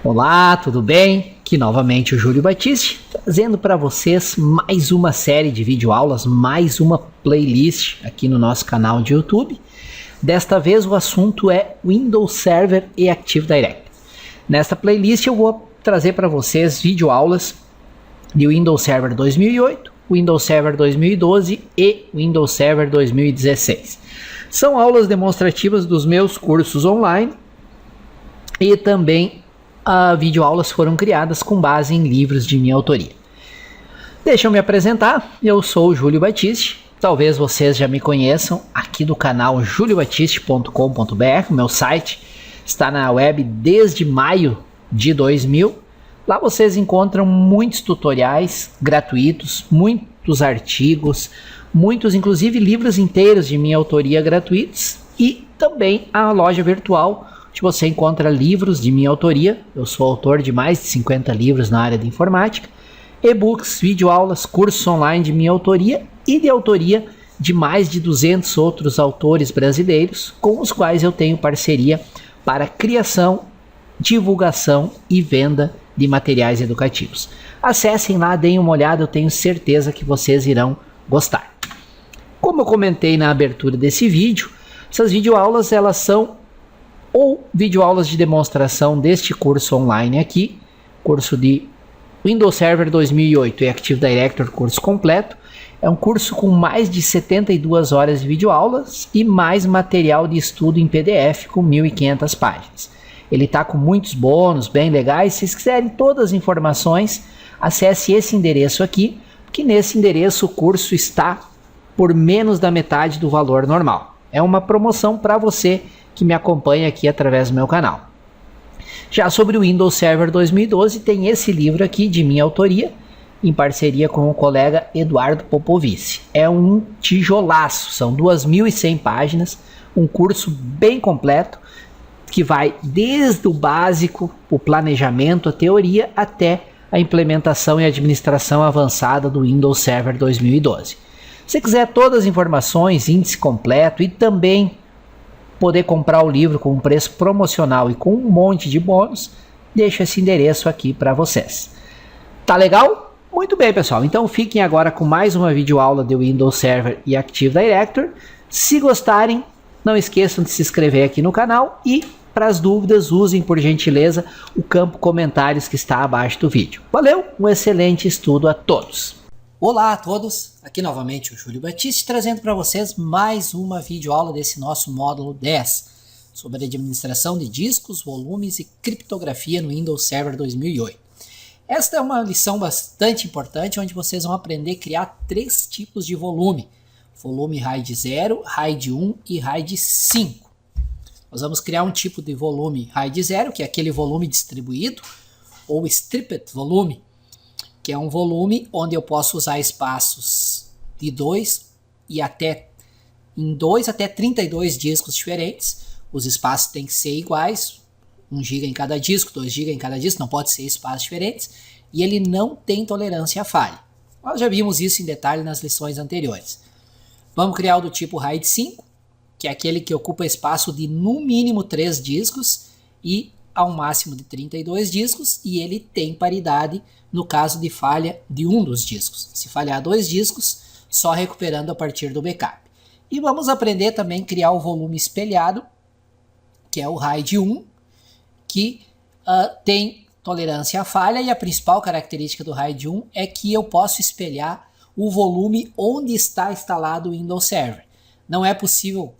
Olá, tudo bem? Aqui novamente o Júlio Batiste, trazendo para vocês mais uma série de videoaulas, mais uma playlist aqui no nosso canal de YouTube. Desta vez o assunto é Windows Server e Active Directory. Nesta playlist eu vou trazer para vocês videoaulas de Windows Server 2008, Windows Server 2012 e Windows Server 2016. São aulas demonstrativas dos meus cursos online e também videoaulas foram criadas com base em livros de minha autoria. Deixa eu me apresentar, eu sou o Júlio Batiste, talvez vocês já me conheçam aqui do canal juliobatiste.com.br, meu site está na web desde maio de 2000, lá vocês encontram muitos tutoriais gratuitos, muitos artigos, muitos inclusive livros inteiros de minha autoria gratuitos e também a loja virtual onde você encontra livros de minha autoria, eu sou autor de mais de 50 livros na área de informática, e-books, videoaulas, cursos online de minha autoria e de autoria de mais de 200 outros autores brasileiros com os quais eu tenho parceria para criação, divulgação e venda de materiais educativos. Acessem lá, deem uma olhada, eu tenho certeza que vocês irão gostar. Como eu comentei na abertura desse vídeo, essas videoaulas elas são ou videoaulas de demonstração deste curso online aqui, curso de Windows Server 2008 e Active Directory, curso completo. É um curso com mais de 72 horas de videoaulas e mais material de estudo em PDF com 1.500 páginas. Ele está com muitos bônus bem legais. Se vocês quiserem todas as informações, acesse esse endereço aqui, que nesse endereço o curso está por menos da metade do valor normal. É uma promoção para você que me acompanha aqui através do meu canal. Já sobre o Windows Server 2012, tem esse livro aqui de minha autoria, em parceria com o colega Eduardo Popovici. É um tijolaço, são 2.100 páginas, um curso bem completo, que vai desde o básico, o planejamento, a teoria, até a implementação e administração avançada do Windows Server 2012. Se você quiser todas as informações, índice completo e também poder comprar o livro com um preço promocional e com um monte de bônus, deixo esse endereço aqui para vocês. Tá legal? Muito bem, pessoal. Então fiquem agora com mais uma videoaula de Windows Server e Active Directory. Se gostarem, não esqueçam de se inscrever aqui no canal e, para as dúvidas, usem por gentileza o campo comentários que está abaixo do vídeo. Valeu, um excelente estudo a todos! Olá a todos, aqui novamente o Júlio Batiste trazendo para vocês mais uma videoaula desse nosso módulo 10 sobre administração de discos, volumes e criptografia no Windows Server 2008. Esta é uma lição bastante importante onde vocês vão aprender a criar 3 tipos de volume: volume RAID 0, RAID 1 e RAID 5. Nós vamos criar um tipo de volume RAID 0, que é aquele volume distribuído, ou stripped volume, que é um volume onde eu posso usar espaços de 2 até 32 discos diferentes. Os espaços têm que ser iguais, 1 GB em cada disco, 2 GB em cada disco, não pode ser espaços diferentes, e ele não tem tolerância à falha. Nós já vimos isso em detalhe nas lições anteriores. Vamos criar o do tipo RAID 5, que é aquele que ocupa espaço de no mínimo 3 discos e ao máximo de 32 discos, e ele tem paridade no caso de falha de um dos discos. Se falhar 2 discos, só recuperando a partir do backup. E vamos aprender também a criar o volume espelhado, que é o RAID 1, que tem tolerância à falha, e a principal característica do RAID 1 é que eu posso espelhar o volume onde está instalado o Windows Server. Não é possível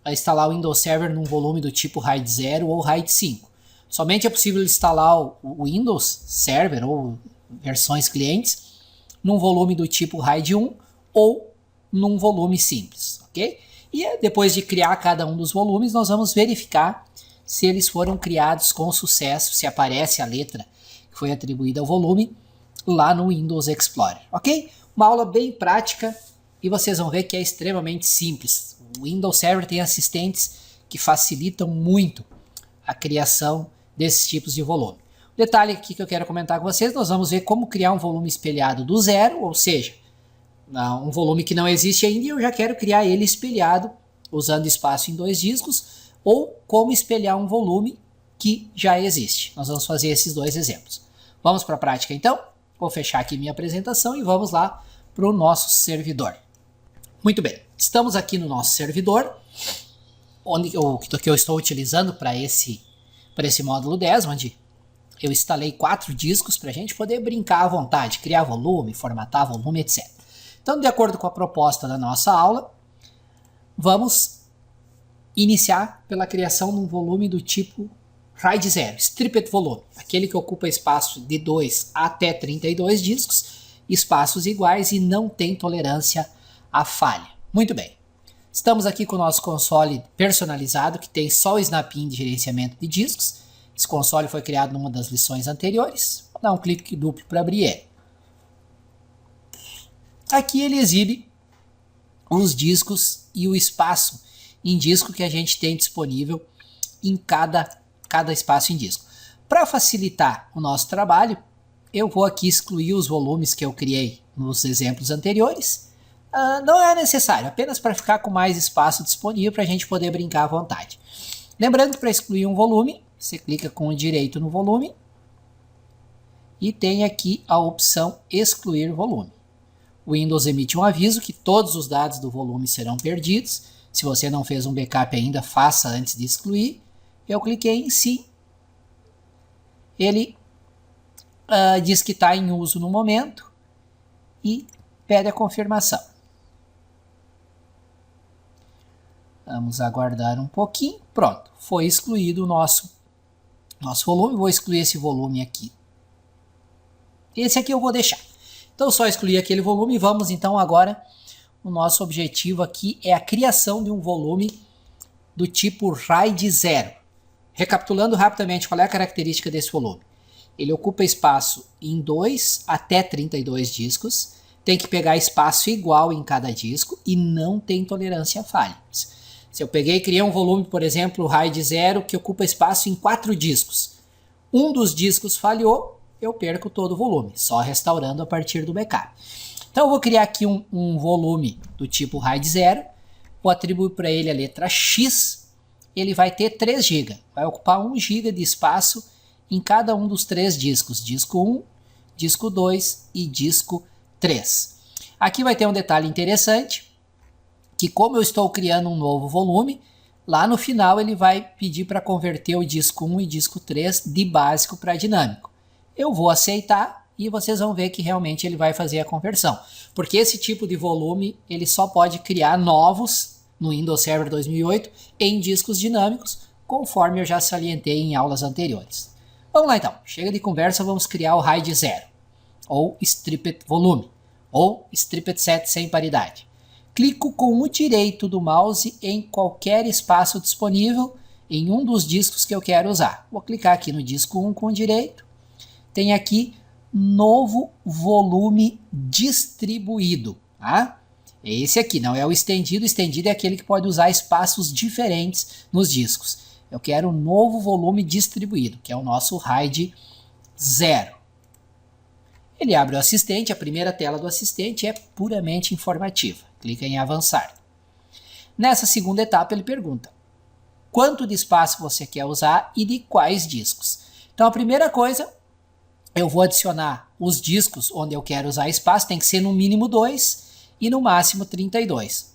instalar o Windows Server num volume do tipo RAID 0 ou RAID 5. Somente é possível instalar o Windows Server ou versões clientes num volume do tipo RAID 1 ou num volume simples, ok? E depois de criar cada um dos volumes, nós vamos verificar se eles foram criados com sucesso, se aparece a letra que foi atribuída ao volume lá no Windows Explorer, ok? Uma aula bem prática e vocês vão ver que é extremamente simples. O Windows Server tem assistentes que facilitam muito a criação desses tipos de volume. O detalhe aqui que eu quero comentar com vocês, nós vamos ver como criar um volume espelhado do zero, ou seja, um volume que não existe ainda e eu já quero criar ele espelhado usando espaço em 2 discos, ou como espelhar um volume que já existe. Nós vamos fazer esses dois exemplos. Vamos para a prática então? Vou fechar aqui minha apresentação e vamos lá para o nosso servidor. Muito bem, estamos aqui no nosso servidor, que eu estou utilizando para esse módulo 10, onde eu instalei 4 discos para a gente poder brincar à vontade, criar volume, formatar volume, etc. Então, de acordo com a proposta da nossa aula, vamos iniciar pela criação de um volume do tipo RAID 0, Stripped Volume, aquele que ocupa espaço de 2 até 32 discos, espaços iguais e não tem tolerância à falha. Muito bem, estamos aqui com o nosso console personalizado, que tem só o snap-in de gerenciamento de discos. Esse console foi criado numa das lições anteriores. Vou dar um clique duplo para abrir ele. Aqui ele exibe os discos e o espaço em disco que a gente tem disponível em cada espaço em disco. Para facilitar o nosso trabalho, eu vou aqui excluir os volumes que eu criei nos exemplos anteriores. Não é necessário, apenas para ficar com mais espaço disponível para a gente poder brincar à vontade. Lembrando que para excluir um volume, você clica com o direito no volume e tem aqui a opção excluir volume. O Windows emite um aviso que todos os dados do volume serão perdidos. Se você não fez um backup ainda, faça antes de excluir. Eu cliquei em sim. Ele diz que está em uso no momento e pede a confirmação. Vamos aguardar um pouquinho. Pronto, foi excluído o nosso volume. Vou excluir esse volume aqui. Esse aqui eu vou deixar. Então, só excluir aquele volume. Vamos então agora, o nosso objetivo aqui é a criação de um volume do tipo RAID 0. Recapitulando rapidamente, qual é a característica desse volume? Ele ocupa espaço em 2 até 32 discos, tem que pegar espaço igual em cada disco e não tem tolerância a falhas. Se eu peguei e criei um volume, por exemplo, RAID 0, que ocupa espaço em 4 discos, um dos discos falhou, eu perco todo o volume, só restaurando a partir do backup. Então eu vou criar aqui um volume do tipo RAID 0, vou atribuir para ele a letra X, ele vai ter 3 GB, vai ocupar 1 GB de espaço em cada um dos 3 discos, disco 1, disco 2 e disco 3. Aqui vai ter um detalhe interessante, que como eu estou criando um novo volume, lá no final ele vai pedir para converter o disco 1 e disco 3 de básico para dinâmico. Eu vou aceitar e vocês vão ver que realmente ele vai fazer a conversão. Porque esse tipo de volume ele só pode criar novos no Windows Server 2008 em discos dinâmicos, conforme eu já salientei em aulas anteriores. Vamos lá então, chega de conversa, vamos criar o RAID 0, ou Stripped Volume, ou Stripped Set sem paridade. Clico com o direito do mouse em qualquer espaço disponível em um dos discos que eu quero usar. Vou clicar aqui no disco 1 com o direito. Tem aqui novo volume distribuído. Tá? Esse aqui não é o estendido. O estendido é aquele que pode usar espaços diferentes nos discos. Eu quero um novo volume distribuído, que é o nosso RAID 0. Ele abre o assistente, a primeira tela do assistente é puramente informativa. Clica em avançar. Nessa segunda etapa ele pergunta quanto de espaço você quer usar e de quais discos. Então a primeira coisa, eu vou adicionar os discos onde eu quero usar espaço, tem que ser no mínimo 2 e no máximo 32.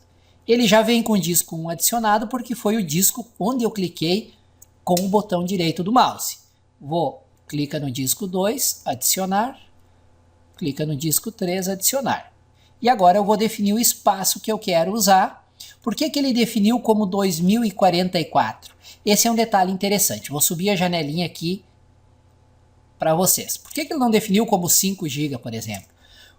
Ele já vem com o disco 1 adicionado porque foi o disco onde eu cliquei com o botão direito do mouse. Clica no disco 2, adicionar, clica no disco 3, adicionar. E agora eu vou definir o espaço que eu quero usar. Por que ele definiu como 2044? Esse é um detalhe interessante. Vou subir a janelinha aqui para vocês. Por que ele não definiu como 5 GB, por exemplo?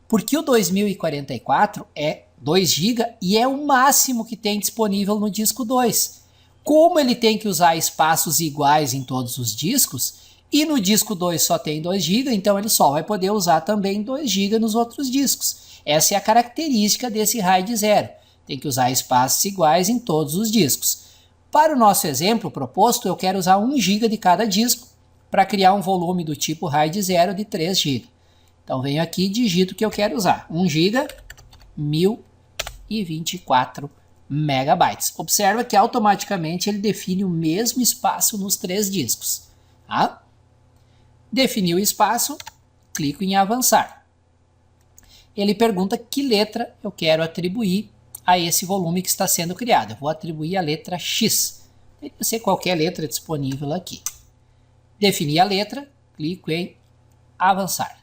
Porque o 2044 é 2 GB e é o máximo que tem disponível no disco 2. Como ele tem que usar espaços iguais em todos os discos, e no disco 2 só tem 2 GB, então ele só vai poder usar também 2 GB nos outros discos. Essa é a característica desse RAID 0. Tem que usar espaços iguais em todos os discos. Para o nosso exemplo proposto, eu quero usar 1 GB de cada disco para criar um volume do tipo RAID 0 de 3 GB. Então venho aqui e digito o que eu quero usar. 1 GB, 1024 megabytes. Observa que automaticamente ele define o mesmo espaço nos 3 discos. Tá? Defini o espaço, clico em avançar. Ele pergunta que letra eu quero atribuir a esse volume que está sendo criado. Eu vou atribuir a letra X. Deve ser qualquer letra disponível aqui. Defini a letra, clico em avançar.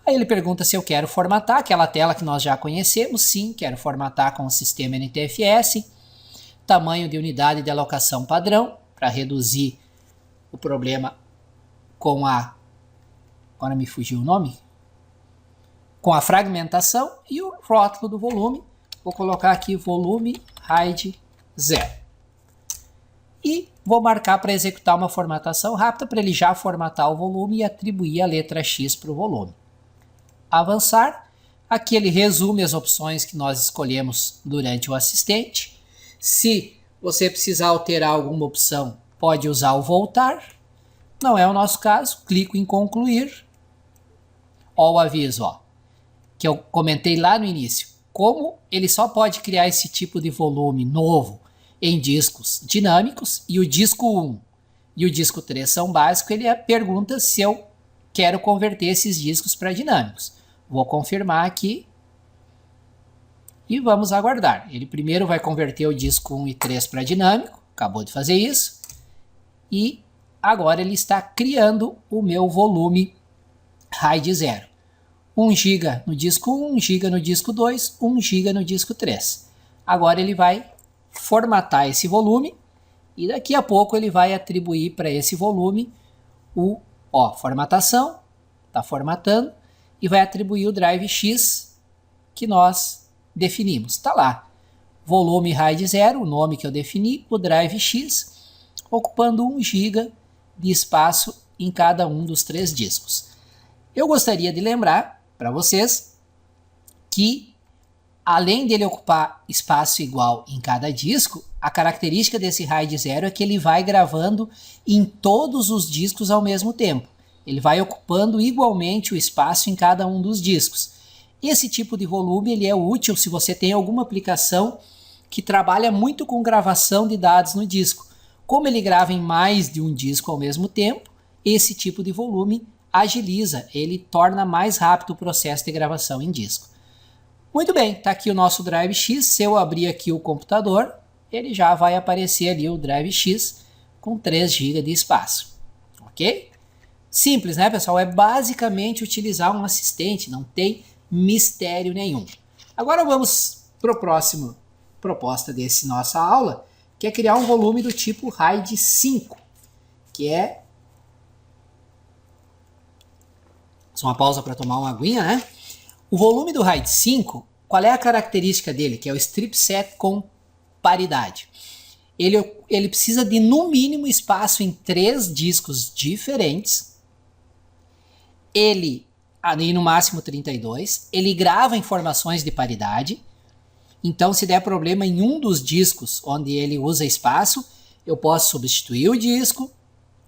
Aí ele pergunta se eu quero formatar, aquela tela que nós já conhecemos. Sim, quero formatar com o sistema NTFS. Tamanho de unidade de alocação padrão, para reduzir o problema com a... Agora me fugiu o nome. Com a fragmentação e o rótulo do volume. Vou colocar aqui volume RAID 0. E vou marcar para executar uma formatação rápida para ele já formatar o volume e atribuir a letra X para o volume. Avançar. Aqui ele resume as opções que nós escolhemos durante o assistente. Se você precisar alterar alguma opção, pode usar o voltar. Não é o nosso caso. Clico em concluir. Ó o aviso, ó, que eu comentei lá no início. Como ele só pode criar esse tipo de volume novo em discos dinâmicos, e o disco 1 e o disco 3 são básicos, ele pergunta se eu quero converter esses discos para dinâmicos. Vou confirmar aqui e vamos aguardar. Ele primeiro vai converter o disco 1 e 3 para dinâmico, acabou de fazer isso, e agora ele está criando o meu volume RAID 0. 1 GB no disco 1, 1 GB no disco 2, 1 GB no disco 3. Agora ele vai formatar esse volume e daqui a pouco ele vai atribuir para esse volume formatação, está formatando, e vai atribuir o drive X que nós definimos. Está lá, volume RAID 0, o nome que eu defini, o drive X, ocupando 1 GB de espaço em cada um dos 3 discos. Eu gostaria de lembrar para vocês que, além dele ocupar espaço igual em cada disco, a característica desse RAID 0 é que ele vai gravando em todos os discos ao mesmo tempo. Ele vai ocupando igualmente o espaço em cada um dos discos. Esse tipo de volume ele é útil se você tem alguma aplicação que trabalha muito com gravação de dados no disco. Como ele grava em mais de um disco ao mesmo tempo, esse tipo de volume agiliza, ele torna mais rápido o processo de gravação em disco. Muito bem, está aqui o nosso Drive X. Se eu abrir aqui o computador, ele já vai aparecer ali o Drive X com 3 GB de espaço. Ok? Simples, né, pessoal? É basicamente utilizar um assistente, não tem mistério nenhum. Agora vamos para a próxima proposta desse nossa aula, que é criar um volume do tipo RAID 5, que é... Só uma pausa para tomar uma aguinha, né? O volume do RAID 5, qual é a característica dele? Que é o strip set com paridade. Ele precisa de, no mínimo, espaço em 3 discos diferentes. E no máximo 32. Ele grava informações de paridade. Então, se der problema em um dos discos onde ele usa espaço, eu posso substituir o disco,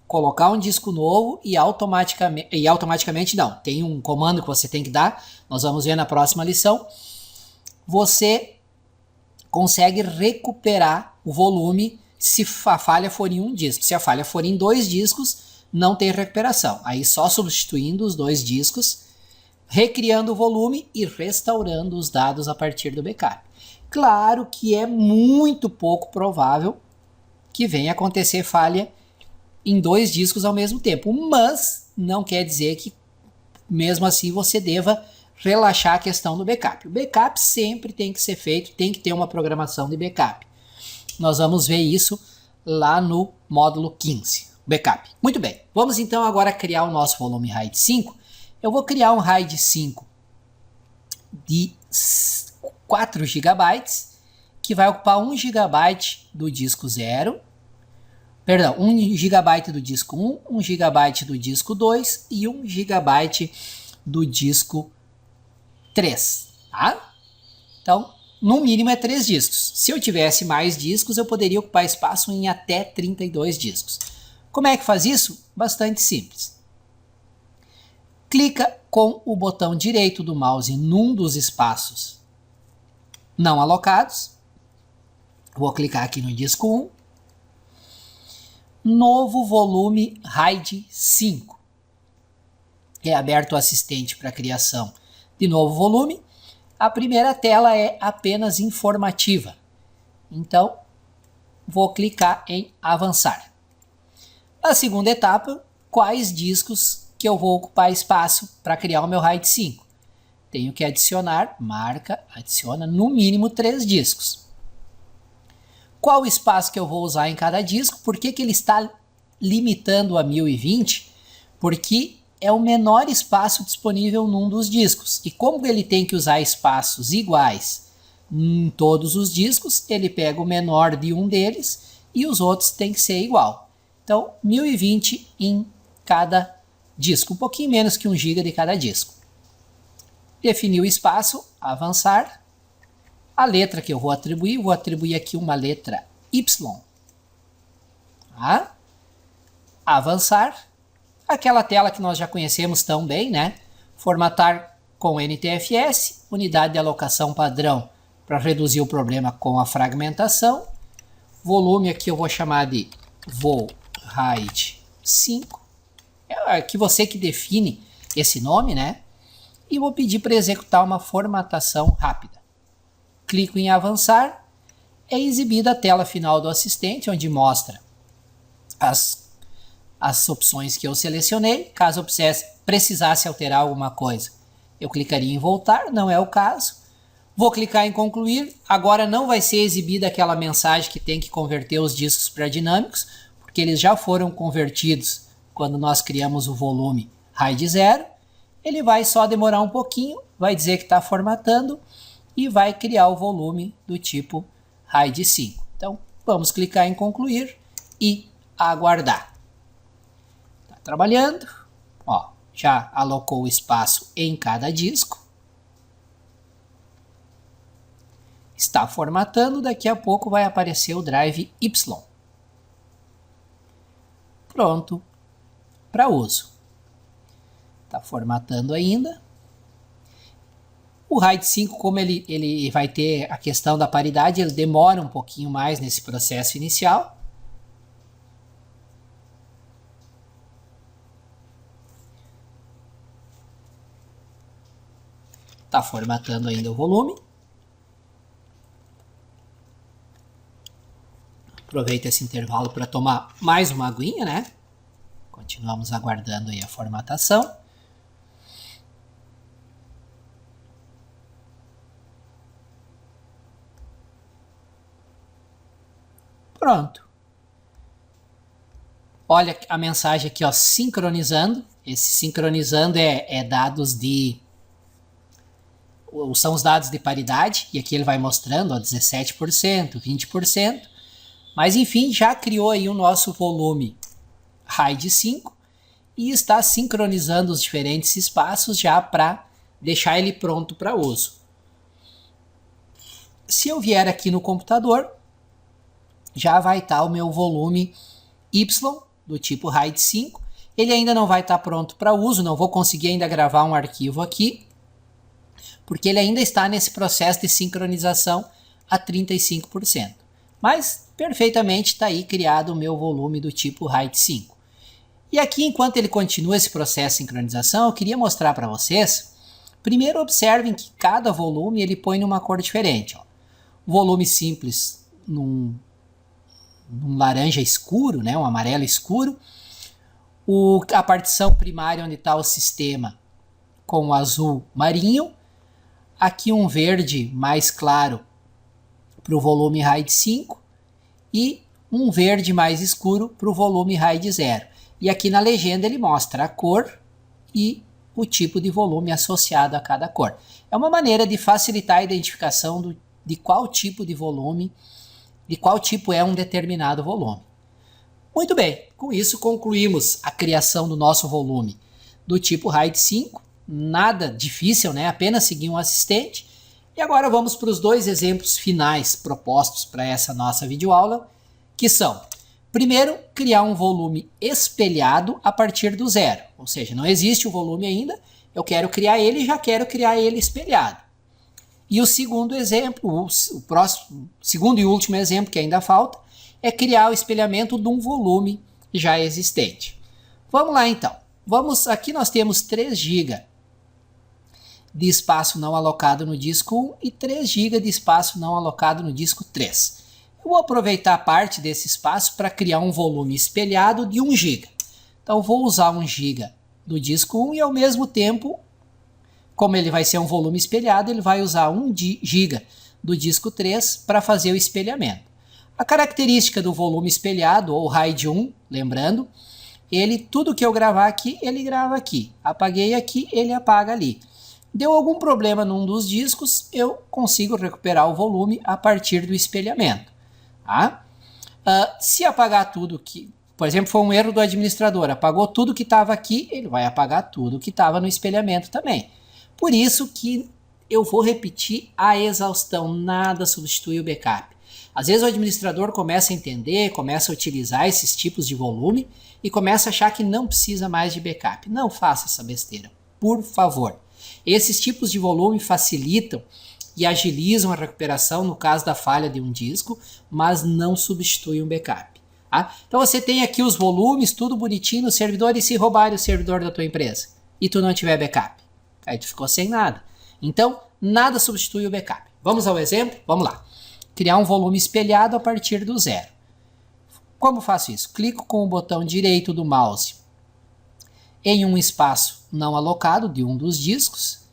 colocar um disco novo e automaticamente não. Tem um comando que você tem que dar, nós vamos ver na próxima lição. Você consegue recuperar o volume se a falha for em um disco. Se a falha for em 2 discos, não tem recuperação. Aí só substituindo os 2 discos, recriando o volume e restaurando os dados a partir do backup. Claro que é muito pouco provável que venha acontecer falha em 2 discos ao mesmo tempo, mas não quer dizer que mesmo assim você deva relaxar a questão do backup. O backup sempre tem que ser feito, tem que ter uma programação de backup. Nós vamos ver isso lá no módulo 15, backup. Muito bem, vamos então agora criar o nosso volume RAID 5. Eu vou criar um RAID 5 de 4 GB, que vai ocupar 1 GB do disco 0, perdão, 1 GB do disco 1, 1 GB do disco 2 e 1 GB do disco 3, tá? Então, no mínimo é 3 discos. Se eu tivesse mais discos, eu poderia ocupar espaço em até 32 discos. Como é que faz isso? Bastante simples. Clica com o botão direito do mouse num dos espaços não alocados. Vou clicar aqui no disco 1. novo volume RAID 5. É aberto o assistente para criação de novo volume. A primeira tela é apenas informativa. Então, vou clicar em avançar. A segunda etapa, quais discos que eu vou ocupar espaço para criar o meu RAID 5. Tenho que adicionar, marca, adiciona no mínimo 3 discos. Qual o espaço que eu vou usar em cada disco? Por que ele está limitando a 1020? Porque é o menor espaço disponível num dos discos. E como ele tem que usar espaços iguais em todos os discos, ele pega o menor de um deles e os outros têm que ser igual. Então, 1020 em cada disco, um pouquinho menos que 1 GB de cada disco. Defini o espaço, avançar. A letra que eu vou atribuir aqui uma letra Y. Tá? Avançar. Aquela tela que nós já conhecemos tão bem, né? Formatar com NTFS, unidade de alocação padrão para reduzir o problema com a fragmentação. Volume aqui eu vou chamar de VOLRAID 5. É que você que define esse nome, né? E vou pedir para executar uma formatação rápida. Clico em avançar. É exibida a tela final do assistente, onde mostra as opções que eu selecionei. Caso eu precisasse alterar alguma coisa, eu clicaria em voltar, não é o caso. Vou clicar em concluir. Agora não vai ser exibida aquela mensagem que tem que converter os discos para dinâmicos, porque eles já foram convertidos quando nós criamos o volume RAID 0. Ele vai só demorar um pouquinho, vai dizer que está formatando e vai criar o volume do tipo RAID 5. Então, vamos clicar em concluir e aguardar. Está trabalhando. Ó, já alocou o espaço em cada disco. Está formatando, daqui a pouco vai aparecer o drive Y. Pronto para uso. Está formatando ainda. O RAID 5, como ele vai ter a questão da paridade, ele demora um pouquinho mais nesse processo inicial. Está formatando ainda o volume. Aproveita esse intervalo para tomar mais uma aguinha, né? Continuamos aguardando aí a formatação. Pronto. Olha a mensagem aqui, ó, sincronizando. Esse sincronizando é dados de... São os dados de paridade. E aqui ele vai mostrando, ó, 17%, 20%. Mas enfim, já criou aí o nosso volume RAID 5 e está sincronizando os diferentes espaços já para deixar ele pronto para uso. Se eu vier aqui no computador, já vai estar o meu volume Y do tipo RAID 5. Ele ainda não vai estar pronto para uso, não vou conseguir ainda gravar um arquivo aqui, porque ele ainda está nesse processo de sincronização a 35%. Mas perfeitamente está aí criado o meu volume do tipo RAID 5. E aqui, enquanto ele continua esse processo de sincronização, eu queria mostrar para vocês. Primeiro, observem que cada volume ele põe numa cor diferente. Ó. Volume simples num laranja escuro, né, um amarelo escuro. A partição primária onde está o sistema com o azul marinho. Aqui um verde mais claro para o volume RAID 5 e um verde mais escuro para o volume RAID 0. E aqui na legenda ele mostra a cor e o tipo de volume associado a cada cor. É uma maneira de facilitar a identificação de qual tipo de volume, de qual tipo é um determinado volume. Muito bem, com isso concluímos a criação do nosso volume do tipo RAID 5. Nada difícil, né? Apenas seguir um assistente. E agora vamos para os 2 exemplos finais propostos para essa nossa videoaula, que são, primeiro, criar um volume espelhado a partir do zero. Ou seja, não existe o volume ainda, eu quero criar ele e já quero criar ele espelhado. E o segundo exemplo, segundo e último exemplo que ainda falta, é criar o espelhamento de um volume já existente. Vamos lá então. Aqui nós temos 3 GB de espaço não alocado no disco 1 e 3 GB de espaço não alocado no disco 3. Eu vou aproveitar parte desse espaço para criar um volume espelhado de 1 GB. Então vou usar 1 GB do disco 1 e ao mesmo tempo, como ele vai ser um volume espelhado, ele vai usar 1 GB do disco 3 para fazer o espelhamento. A característica do volume espelhado, ou RAID 1, lembrando, tudo que eu gravar aqui, ele grava aqui. Apaguei aqui, ele apaga ali. Deu algum problema num dos discos, eu consigo recuperar o volume a partir do espelhamento. Tá? Se apagar tudo que, por exemplo, foi um erro do administrador, apagou tudo que estava aqui, ele vai apagar tudo que estava no espelhamento também. Por isso que eu vou repetir a exaustão, nada substitui o backup. Às vezes o administrador começa a entender, começa a utilizar esses tipos de volume e começa a achar que não precisa mais de backup. Não faça essa besteira, por favor. Esses tipos de volume facilitam e agilizam a recuperação no caso da falha de um disco, mas não substituem um backup. Tá? Então você tem aqui os volumes, tudo bonitinho no servidor, e se roubarem o servidor da tua empresa e tu não tiver backup, aí tu ficou sem nada. Então, nada substitui o backup. Vamos ao exemplo? Vamos lá. Criar um volume espelhado a partir do zero. Como faço isso? Clico com o botão direito do mouse em um espaço não alocado de um dos discos.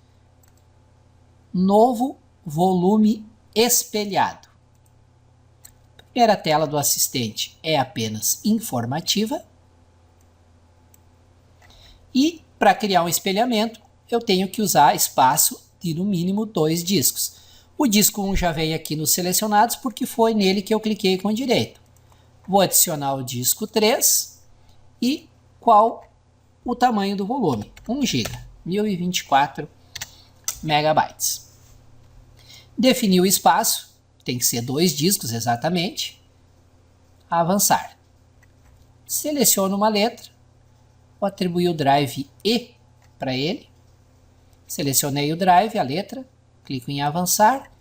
Novo volume espelhado. Primeira tela do assistente é apenas informativa. E para criar um espelhamento, eu tenho que usar espaço de no mínimo 2 discos. O disco 1 já vem aqui nos selecionados porque foi nele que eu cliquei com direito. Vou adicionar o disco 3 e qual o tamanho do volume? 1 GB, 1024 megabytes. Definir o espaço, tem que ser 2 discos exatamente. Avançar. Seleciono uma letra, vou atribuir o drive E para ele. Selecionei o drive, a letra, clico em avançar.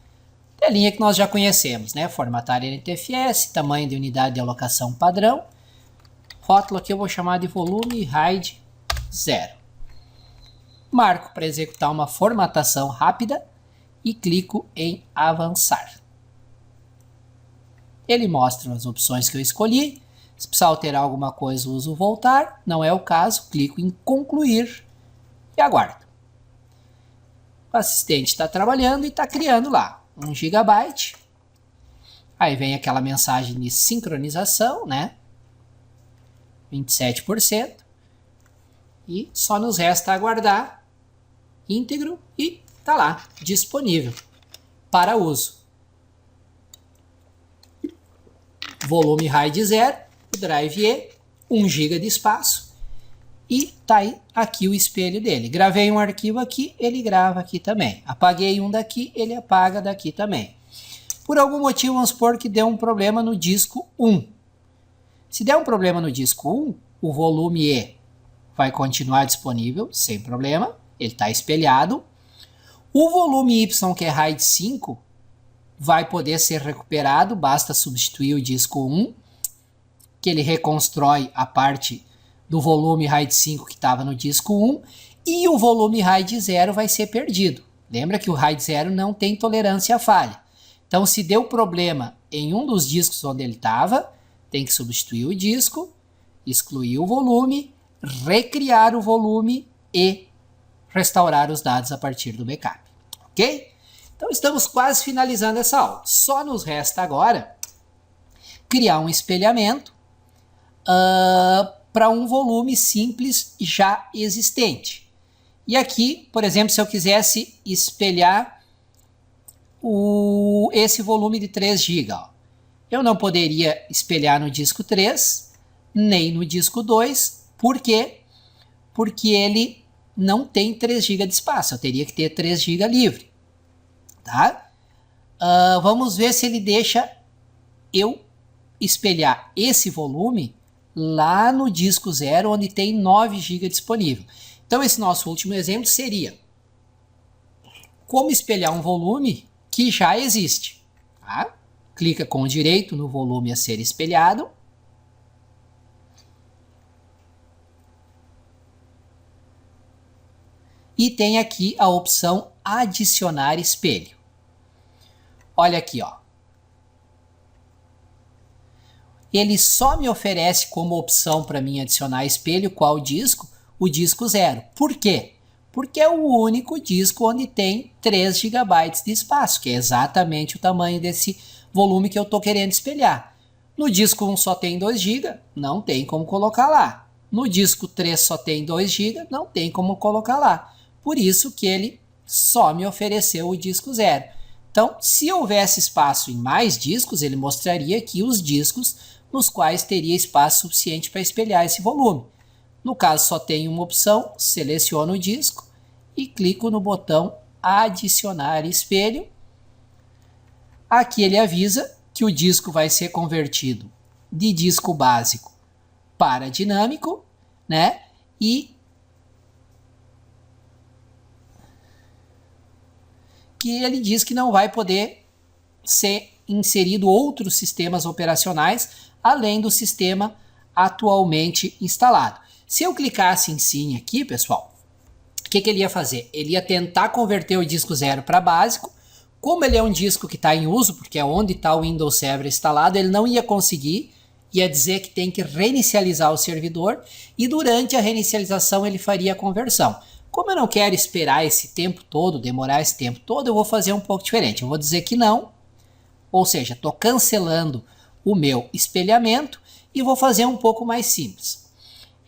Telinha que nós já conhecemos, né? Formatar NTFS, tamanho de unidade de alocação padrão. Rótulo aqui eu vou chamar de volume RAID 0. Marco para executar uma formatação rápida e clico em avançar. Ele mostra as opções que eu escolhi. Se precisar alterar alguma coisa, uso voltar. Não é o caso, clico em concluir e aguardo. O assistente está trabalhando e está criando lá 1 GB. Aí vem aquela mensagem de sincronização, né? 27%. E só nos resta aguardar íntegro e está lá, disponível para uso. Volume RAID 0, drive E, 1 GB de espaço. E tá aí aqui o espelho dele. Gravei um arquivo aqui, ele grava aqui também. Apaguei um daqui, ele apaga daqui também. Por algum motivo, vamos supor que deu um problema no disco 1. Se der um problema no disco 1, o volume E vai continuar disponível, sem problema. Ele está espelhado. O volume Y, que é RAID 5, vai poder ser recuperado. Basta substituir o disco 1, que ele reconstrói a parte do volume RAID 5 que estava no disco 1, e o volume RAID 0 vai ser perdido. Lembra que o RAID 0 não tem tolerância à falha. Então, se deu problema em um dos discos onde ele estava, tem que substituir o disco, excluir o volume, recriar o volume e restaurar os dados a partir do backup. Ok? Então, estamos quase finalizando essa aula. Só nos resta agora criar um espelhamento para um volume simples já existente. E aqui, por exemplo, se eu quisesse espelhar esse volume de 3 GB, eu não poderia espelhar no disco 3, nem no disco 2. Por quê? Porque ele não tem 3 GB de espaço, eu teria que ter 3 GB livre. Tá? Vamos ver se ele deixa eu espelhar esse volume lá no disco 0, onde tem 9 GB disponível. Então, esse nosso último exemplo seria como espelhar um volume que já existe. Tá? Clica com o direito no volume a ser espelhado. e tem aqui a opção adicionar espelho. Olha aqui, ó. Ele só me oferece como opção para mim adicionar espelho qual disco? O disco 0. Por quê? Porque é o único disco onde tem 3 GB de espaço, que é exatamente o tamanho desse volume que eu estou querendo espelhar. No disco 1 só tem 2 GB, não tem como colocar lá. No disco 3 só tem 2 GB, não tem como colocar lá. Por isso que ele só me ofereceu o disco 0. Então, se houvesse espaço em mais discos, ele mostraria aqui os discos nos quais teria espaço suficiente para espelhar esse volume. No caso, só tem uma opção, seleciono o disco e clico no botão adicionar espelho. Aqui ele avisa que o disco vai ser convertido de disco básico para dinâmico, né? E que ele diz que não vai poder ser inserido outros sistemas operacionais além do sistema atualmente instalado. Se eu clicasse em sim aqui, pessoal, o que ele ia fazer? Ele ia tentar converter o disco 0 para básico. Como ele é um disco que está em uso, porque é onde está o Windows Server instalado, ele não ia conseguir, ia dizer que tem que reinicializar o servidor e durante a reinicialização ele faria a conversão. Como eu não quero esperar esse tempo todo, demorar esse tempo todo, eu vou fazer um pouco diferente. Eu vou dizer que não, ou seja, estou cancelando o meu espelhamento e vou fazer um pouco mais simples.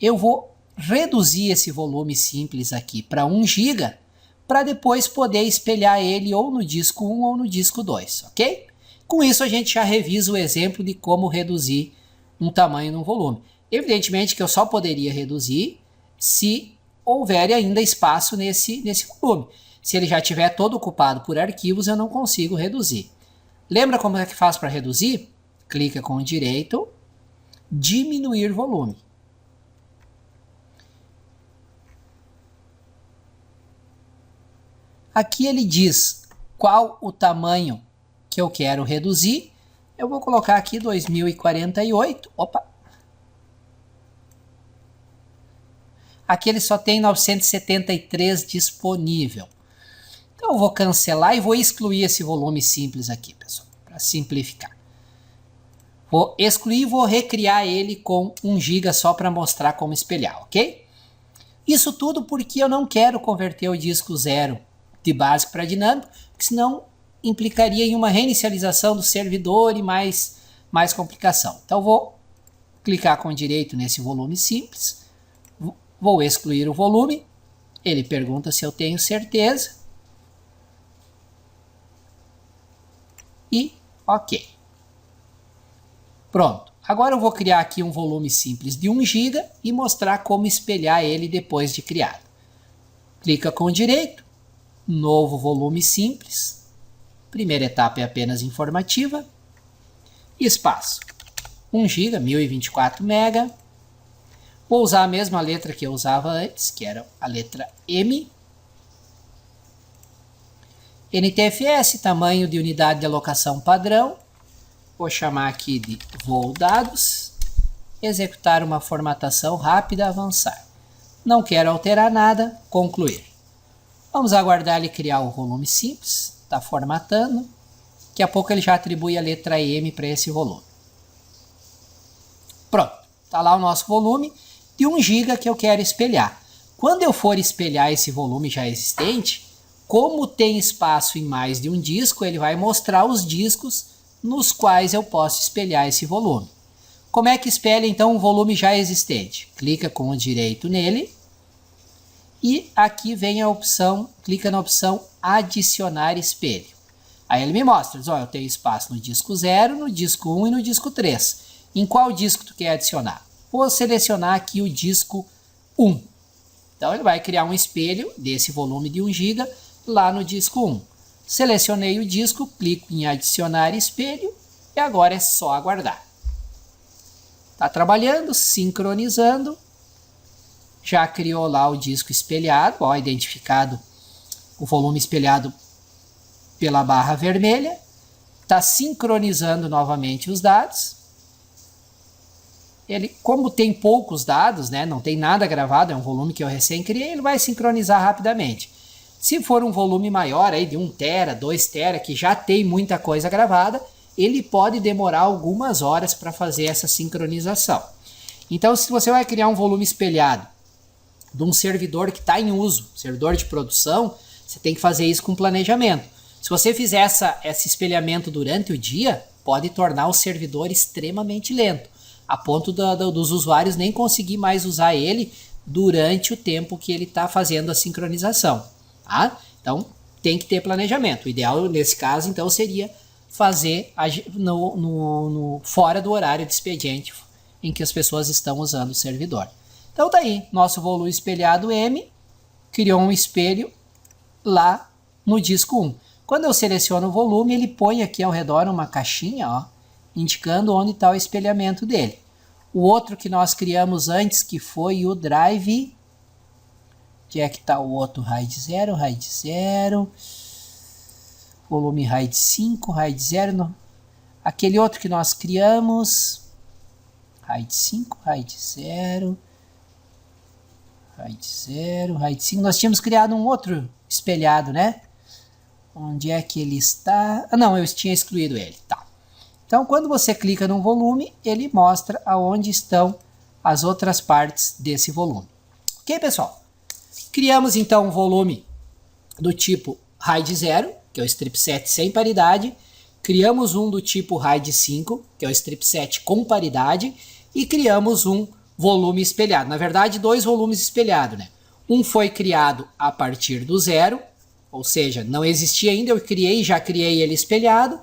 Eu vou reduzir esse volume simples aqui para 1 GB para depois poder espelhar ele ou no disco 1 ou no disco 2, ok? Com isso a gente já revisa o exemplo de como reduzir um tamanho no volume. Evidentemente que eu só poderia reduzir se houver ainda espaço nesse volume. Se ele já estiver todo ocupado por arquivos, eu não consigo reduzir. Lembra como é que faz para reduzir? Clica com o direito, diminuir volume. Aqui ele diz qual o tamanho que eu quero reduzir. Eu vou colocar aqui 2048. Opa! Aqui ele só tem 973 disponível. Então eu vou cancelar e vou excluir esse volume simples aqui, pessoal, para simplificar. Vou excluir e vou recriar ele com 1 GB só para mostrar como espelhar, ok? Isso tudo porque eu não quero converter o disco 0 de básico para dinâmico, porque senão implicaria em uma reinicialização do servidor e mais complicação. Então vou clicar com direito nesse volume simples, vou excluir o volume, ele pergunta se eu tenho certeza e ok. Pronto, agora eu vou criar aqui um volume simples de 1 GB e mostrar como espelhar ele depois de criado. Clica com direito, novo volume simples, primeira etapa é apenas informativa, espaço 1 GB, 1024 MB, vou usar a mesma letra que eu usava antes, que era a letra M, NTFS, tamanho de unidade de alocação padrão, vou chamar aqui de voo dados, executar uma formatação rápida, avançar. Não quero alterar nada, concluir. Vamos aguardar ele criar o volume simples, está formatando. Daqui a pouco ele já atribui a letra M para esse volume. Pronto, está lá o nosso volume de 1 GB que eu quero espelhar. Quando eu for espelhar esse volume já existente, como tem espaço em mais de um disco, ele vai mostrar os discos nos quais eu posso espelhar esse volume. Como é que espelha então um volume já existente? Clica com o direito nele. E aqui vem a opção, clica na opção adicionar espelho. Aí ele me mostra, diz, ó, eu tenho espaço no disco 0, no disco 1 e no disco 3. Em qual disco tu quer adicionar? Vou selecionar aqui o disco 1. Então ele vai criar um espelho desse volume de 1 GB lá no disco 1. Selecionei o disco, clico em adicionar espelho e agora é só aguardar. Está trabalhando, sincronizando. Já criou lá o disco espelhado, ó, identificado o volume espelhado pela barra vermelha. Está sincronizando novamente os dados. ele, como tem poucos dados, né, não tem nada gravado, é um volume que eu recém criei, ele vai sincronizar rapidamente. Se for um volume maior, aí de 1 tera, 2 tera, que já tem muita coisa gravada, ele pode demorar algumas horas para fazer essa sincronização. Então, se você vai criar um volume espelhado de um servidor que está em uso, servidor de produção, você tem que fazer isso com planejamento. Se você fizer esse espelhamento durante o dia, pode tornar o servidor extremamente lento, a ponto dos usuários nem conseguir mais usar ele durante o tempo que ele está fazendo a sincronização. Tá? Então, tem que ter planejamento. O ideal, nesse caso, então, seria fazer fora do horário de expediente em que as pessoas estão usando o servidor. Então, tá aí, nosso volume espelhado M criou um espelho lá no disco 1. Quando eu seleciono o volume, ele põe aqui ao redor uma caixinha, ó, indicando onde está o espelhamento dele. O outro que nós criamos antes, que foi o drive, que é que está o outro RAID 0, volume RAID 5, RAID 0, no, aquele outro que nós criamos, RAID 5, RAID 0, RAID 0, RAID 5, nós tínhamos criado um outro espelhado, né? Onde é que ele está? Ah, não, eu tinha excluído ele, tá. Então, quando você clica no volume, ele mostra aonde estão as outras partes desse volume. Ok, pessoal? Criamos, então, um volume do tipo RAID 0, que é o strip set sem paridade. Criamos um do tipo RAID 5, que é o strip set com paridade. E criamos um volume espelhado. Na verdade, 2 volumes espelhados, né? Um foi criado a partir do 0, ou seja, não existia ainda, eu já criei ele espelhado,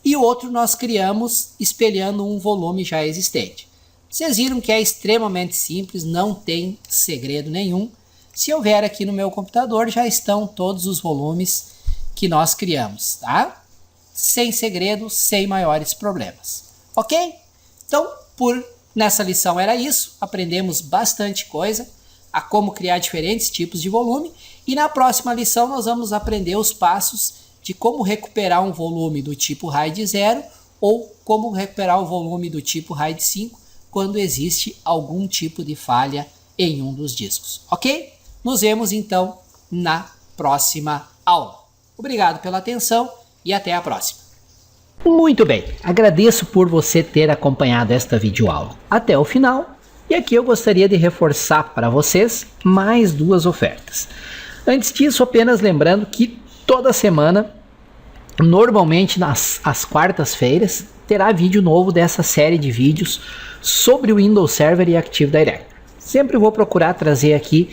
e o outro nós criamos espelhando um volume já existente. Vocês viram que é extremamente simples, não tem segredo nenhum. Se eu vier aqui no meu computador, já estão todos os volumes que nós criamos, tá? Sem segredo, sem maiores problemas. Ok? Então, nessa lição era isso, aprendemos bastante coisa, a como criar diferentes tipos de volume, e na próxima lição nós vamos aprender os passos de como recuperar um volume do tipo RAID 0 ou como recuperar o volume do tipo RAID 5 quando existe algum tipo de falha em um dos discos, ok? Nos vemos então na próxima aula. Obrigado pela atenção e até a próxima. Muito bem, agradeço por você ter acompanhado esta videoaula até o final, e aqui eu gostaria de reforçar para vocês mais 2 ofertas. Antes disso, apenas lembrando que toda semana, normalmente às quartas-feiras, terá vídeo novo dessa série de vídeos sobre o Windows Server e Active Directory. Sempre vou procurar trazer aqui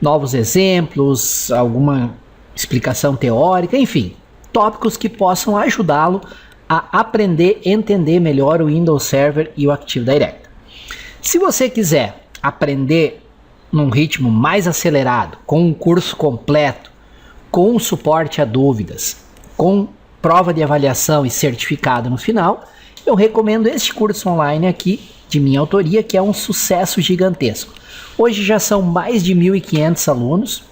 novos exemplos, alguma explicação teórica, enfim, tópicos que possam ajudá-lo a aprender e entender melhor o Windows Server e o Active Directory. Se você quiser aprender num ritmo mais acelerado, com um curso completo, com suporte a dúvidas, com prova de avaliação e certificado no final, eu recomendo este curso online aqui, de minha autoria, que é um sucesso gigantesco. Hoje já são mais de 1.500 alunos.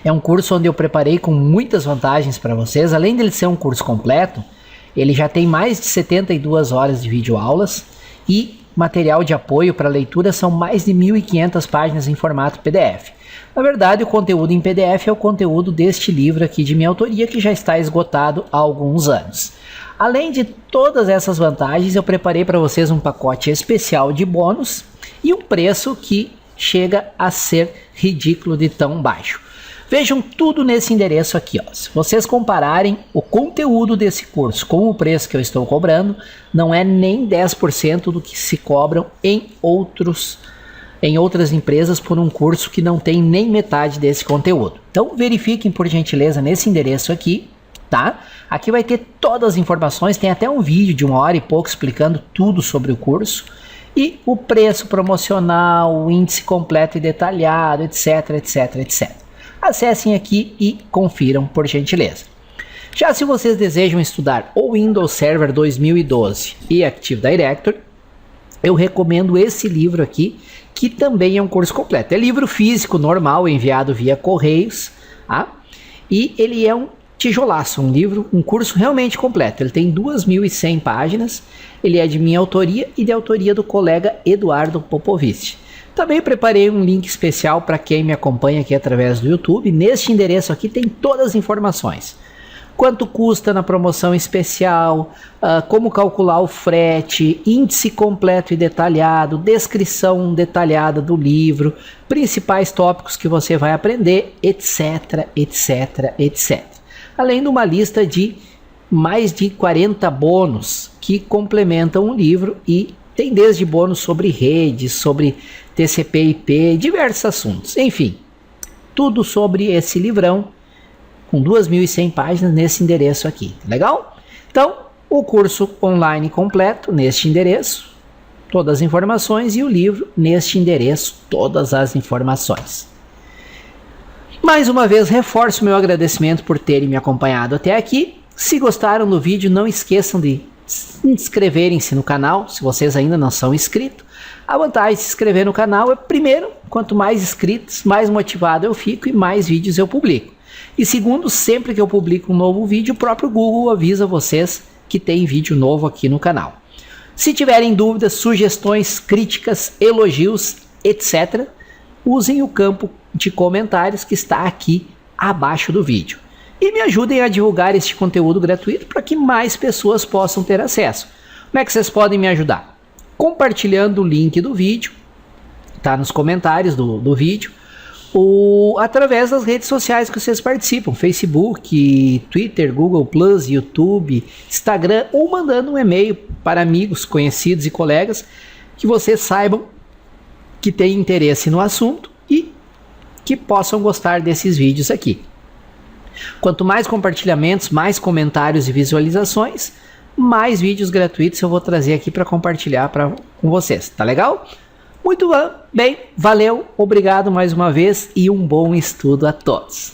É um curso onde eu preparei com muitas vantagens para vocês. Além dele ser um curso completo, ele já tem mais de 72 horas de videoaulas e material de apoio para leitura, são mais de 1.500 páginas em formato PDF. Na verdade, o conteúdo em PDF é o conteúdo deste livro aqui de minha autoria, que já está esgotado há alguns anos. Além de todas essas vantagens, eu preparei para vocês um pacote especial de bônus e um preço que chega a ser ridículo de tão baixo. Vejam tudo nesse endereço aqui, ó. Se vocês compararem o conteúdo desse curso com o preço que eu estou cobrando, não é nem 10% do que se cobram em outras empresas por um curso que não tem nem metade desse conteúdo. Então verifiquem por gentileza nesse endereço aqui, tá? Aqui vai ter todas as informações, tem até um vídeo de 1 hora e pouco explicando tudo sobre o curso e o preço promocional, o índice completo e detalhado, etc, etc, etc. Acessem aqui e confiram por gentileza. Já se vocês desejam estudar o Windows Server 2012 e Active Directory, eu recomendo esse livro aqui, que também é um curso completo. É livro físico normal, enviado via correios, tá? E ele é um tijolaço, um livro, um curso realmente completo. Ele tem 2.100 páginas, ele é de minha autoria e de autoria do colega Eduardo Popovich. Também preparei um link especial para quem me acompanha aqui através do YouTube. Neste endereço aqui tem todas as informações. Quanto custa na promoção especial, como calcular o frete, índice completo e detalhado, descrição detalhada do livro, principais tópicos que você vai aprender, etc, etc, etc. Além de uma lista de mais de 40 bônus que complementam o livro e tem desde bônus sobre redes, sobre TCP/IP, diversos assuntos. Enfim, tudo sobre esse livrão com 2.100 páginas nesse endereço aqui. Legal? Então, o curso online completo neste endereço, todas as informações, e o livro neste endereço, todas as informações. Mais uma vez, reforço meu agradecimento por terem me acompanhado até aqui. Se gostaram do vídeo, não esqueçam de inscreverem-se no canal, se vocês ainda não são inscritos. A vantagem de se inscrever no canal é, primeiro, quanto mais inscritos, mais motivado eu fico e mais vídeos eu publico. E segundo, sempre que eu publico um novo vídeo, o próprio Google avisa vocês que tem vídeo novo aqui no canal. Se tiverem dúvidas, sugestões, críticas, elogios, etc., usem o campo de comentários que está aqui abaixo do vídeo. E me ajudem a divulgar este conteúdo gratuito para que mais pessoas possam ter acesso. Como é que vocês podem me ajudar? Compartilhando o link do vídeo, tá nos comentários do vídeo, ou através das redes sociais que vocês participam, Facebook, Twitter, Google+, YouTube, Instagram, ou mandando um e-mail para amigos, conhecidos e colegas que vocês saibam que têm interesse no assunto e que possam gostar desses vídeos aqui. Quanto mais compartilhamentos, mais comentários e visualizações, mais vídeos gratuitos eu vou trazer aqui para compartilhar com vocês. Tá legal? Muito bem, valeu, obrigado mais uma vez e um bom estudo a todos.